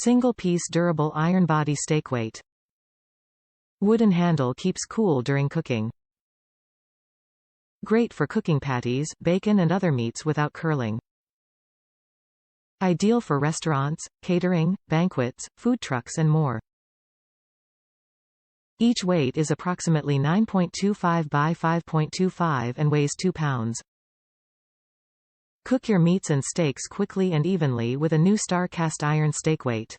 Single-piece durable iron body steak weight. Wooden handle keeps cool during cooking. Great for cooking patties, bacon and other meats without curling. Ideal for restaurants, catering, banquets, food trucks and more. Each weight is approximately 9.25 by 5.25 and weighs 2 pounds. Cook your meats and steaks quickly and evenly with a new Star cast iron steak weight.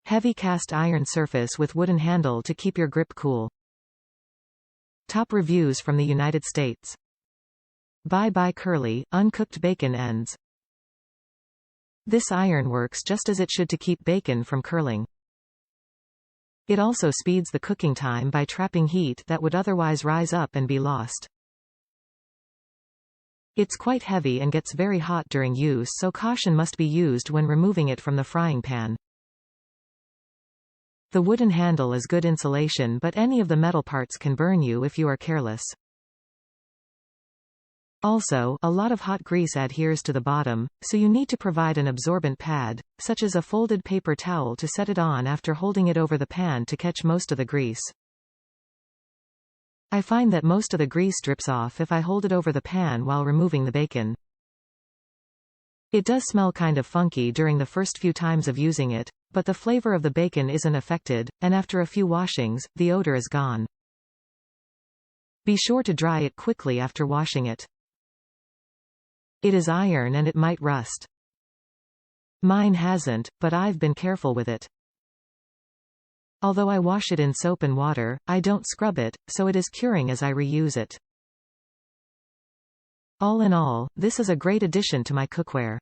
Heavy cast iron surface with wooden handle to keep your grip cool. Top reviews from the United States. Bye-bye curly, uncooked bacon ends. This iron works just as it should to keep bacon from curling. It also speeds the cooking time by trapping heat that would otherwise rise up and be lost. It's quite heavy and gets very hot during use, so caution must be used when removing it from the frying pan. The wooden handle is good insulation, but any of the metal parts can burn you if you are careless. Also, a lot of hot grease adheres to the bottom, so you need to provide an absorbent pad, such as a folded paper towel to set it on after holding it over the pan to catch most of the grease. I find that most of the grease drips off if I hold it over the pan while removing the bacon. It does smell kind of funky during the first few times of using it, but the flavor of the bacon isn't affected, and after a few washings, the odor is gone. Be sure to dry it quickly after washing it. It is iron and it might rust. Mine hasn't, but I've been careful with it. Although I wash it in soap and water, I don't scrub it, so it is curing as I reuse it. All in all, this is a great addition to my cookware.